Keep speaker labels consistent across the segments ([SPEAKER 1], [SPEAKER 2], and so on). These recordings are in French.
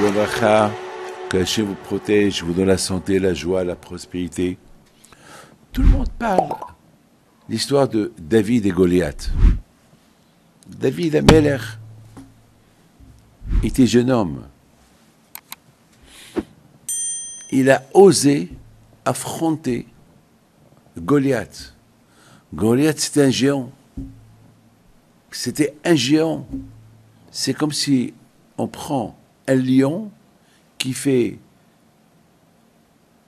[SPEAKER 1] Shalom Bracha, que Hachem vous protège, vous donne la santé, la joie, la prospérité. Tout le monde parle l'histoire de David et Goliath. David Améler était jeune homme. Il a osé affronter Goliath. Goliath, c'était un géant. C'était un géant. C'est comme si on prend un lion qui fait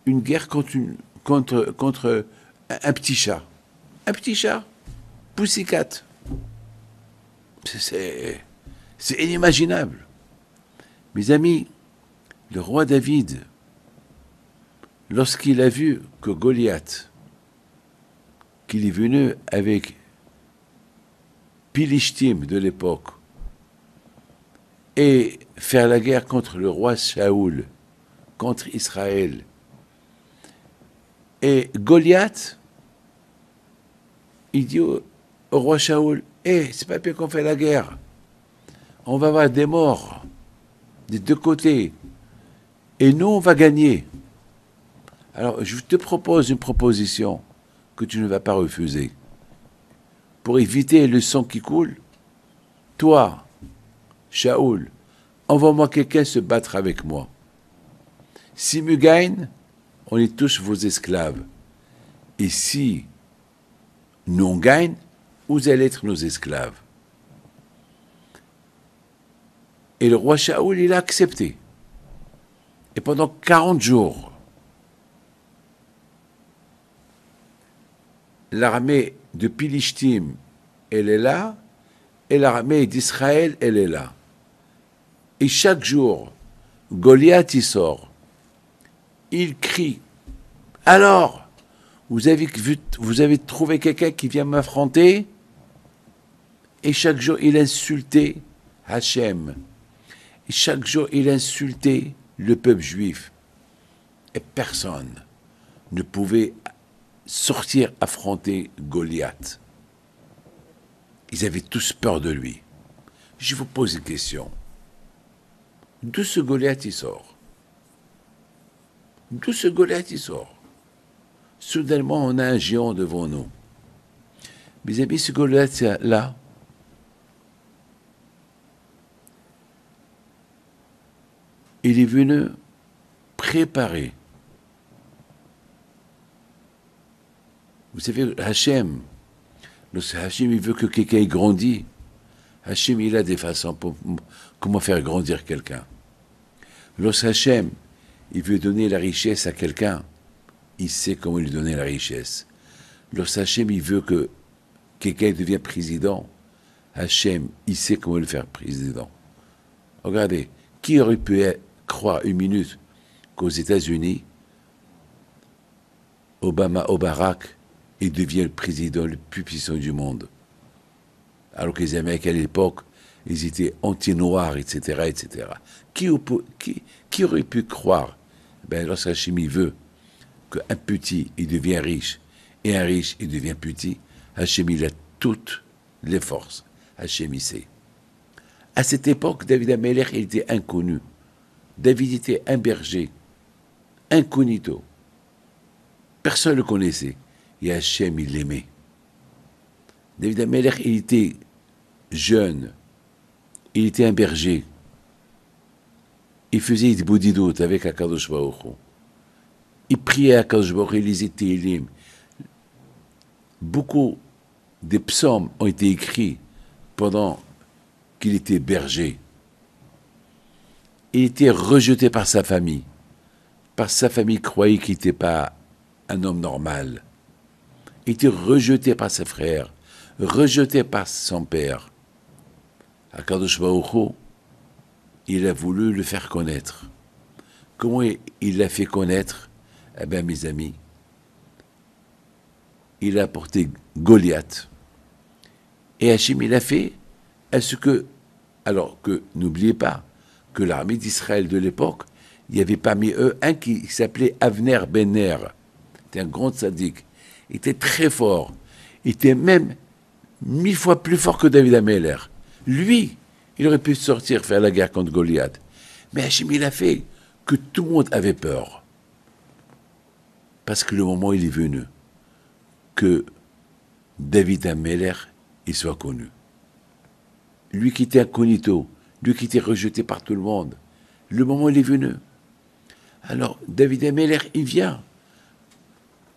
[SPEAKER 1] une guerre contre un petit chat. Un petit chat, Pussycat. C'est inimaginable. Mes amis, le roi David, lorsqu'il a vu que Goliath, qu'il est venu avec Pilishtim de l'époque, et faire la guerre contre le roi Shaoul, contre Israël, et Goliath, il dit au roi Shaoul, c'est pas bien qu'on fait la guerre, on va avoir des morts des deux côtés, et nous on va gagner. Alors je te propose une proposition que tu ne vas pas refuser. Pour éviter le sang qui coule, toi, Shaoul, envoie-moi quelqu'un se battre avec moi. Si me gagne, on est tous vos esclaves. Et si nous on gagne, vous allez être nos esclaves. Et le roi Shaoul, il a accepté. Et pendant 40 jours, l'armée de Pilishtim, elle est là, et l'armée d'Israël, elle est là. Et chaque jour, Goliath, il sort. Il crie. Alors, vous avez trouvé quelqu'un qui vient m'affronter? Et chaque jour, il insultait Hachem. Et chaque jour, il insultait le peuple juif. Et personne ne pouvait sortir affronter Goliath. Ils avaient tous peur de lui. Je vous pose une question. D'où ce Goliath il sort? D'où ce Goliath il sort? Soudainement, on a un géant devant nous. Mes amis, ce Goliath-là, il est venu préparer. Vous savez, Hachem, lorsque Hachem il veut que quelqu'un grandisse, Hachem il a des façons pour comment faire grandir quelqu'un. Lorsque Hachem il veut donner la richesse à quelqu'un, il sait comment lui donner la richesse. Lorsque Hachem il veut que quelqu'un devienne président, Hachem il sait comment le faire président. Regardez, qui aurait pu croire une minute qu'aux États-Unis, Barack, il devient le président le plus puissant du monde. Alors que les Américains à l'époque, ils étaient anti-noirs, etc., etc. Qui aurait pu croire, lorsque Hachem veut qu'un petit, il devient riche, et un riche, il devient petit, Hachem, il a toutes les forces. Hachem, il sait. À cette époque, David Améler, il était inconnu. David était un berger, incognito. Personne ne le connaissait. Et Hachem, il l'aimait. David Améler, il était jeune. Il était un berger. Il faisait des boudidout avec Akadosh Baruch Hu. Il priait à Akadosh Baruch Hu, il lisait Tehillim. Beaucoup des psaumes ont été écrits pendant qu'il était berger. Il était rejeté par sa famille. Par sa famille croyait qu'il n'était pas un homme normal. Il était rejeté par ses frères, rejeté par son père. Akadosh Baruch Hu, il a voulu le faire connaître. Comment il l'a fait connaître? Eh bien, mes amis, il a apporté Goliath. Et Hachem, il a fait à ce que, alors que, n'oubliez pas, que l'armée d'Israël de l'époque, il y avait parmi eux un qui s'appelait Avner Ben Ner. C'était un grand tzaddik. Il était très fort. Il était même 1000 fois plus fort que David Améler. Lui, il aurait pu sortir faire la guerre contre Goliath. Mais Hachem, il a fait que tout le monde avait peur. Parce que le moment, il est venu que David Ameller, il soit connu. Lui qui était incognito, lui qui était rejeté par tout le monde. Le moment, il est venu. Alors, David Ameller, il vient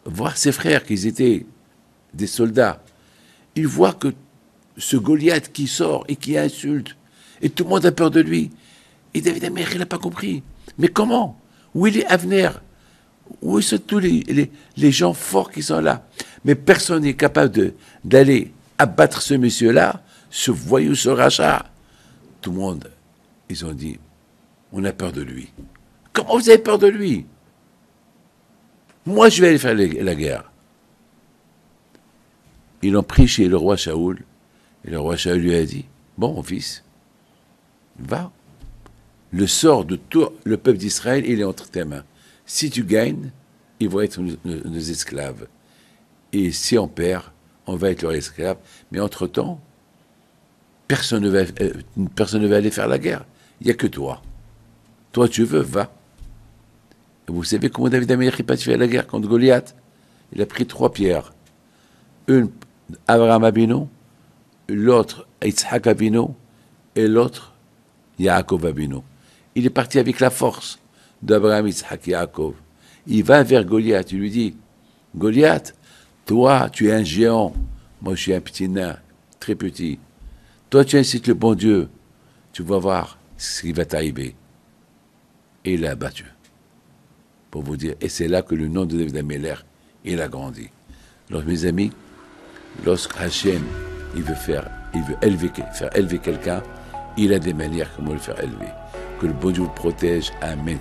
[SPEAKER 1] voir ses frères, qui étaient des soldats. Il voit que ce Goliath qui sort et qui insulte, et tout le monde a peur de lui. Et David Ameller, il n'a pas compris. Mais comment? Où est Avner? Où sont tous les gens forts qui sont là? Mais personne n'est capable d'aller abattre ce monsieur-là, ce voyou, ce rachat. Tout le monde, ils ont dit, on a peur de lui. Comment vous avez peur de lui? Moi, je vais aller faire la guerre. Ils l'ont pris chez le roi Shaoul, et le roi Shaoul lui a dit, bon, mon fils, va. Le sort de tout le peuple d'Israël, il est entre tes mains. Si tu gagnes, ils vont être nos esclaves. Et si on perd, on va être leurs esclaves. Mais entre-temps, personne ne va aller faire la guerre. Il n'y a que toi. Toi, tu veux, va. Et vous savez comment David Ameller est parti faire la guerre contre Goliath? Il a pris 3 pierres. Une, Abraham Abino, l'autre, Yitzhak Abino, et l'autre, Yaakov Abino. Il est parti avec la force d'Abraham, Yitzhak et Yaakov. Il va vers Goliath, il lui dit, Goliath, toi, tu es un géant, moi je suis un petit nain, très petit. Toi, tu incites le bon Dieu, tu vas voir ce qui va t'arriver. Et il l'a abattu, pour vous dire. Et c'est là que le nom de David Ameller, il a grandi. Alors, mes amis, lorsque Hachem, il veut faire élever quelqu'un, il a des manières comment le faire élever. Que le bon Dieu vous protège. Amen.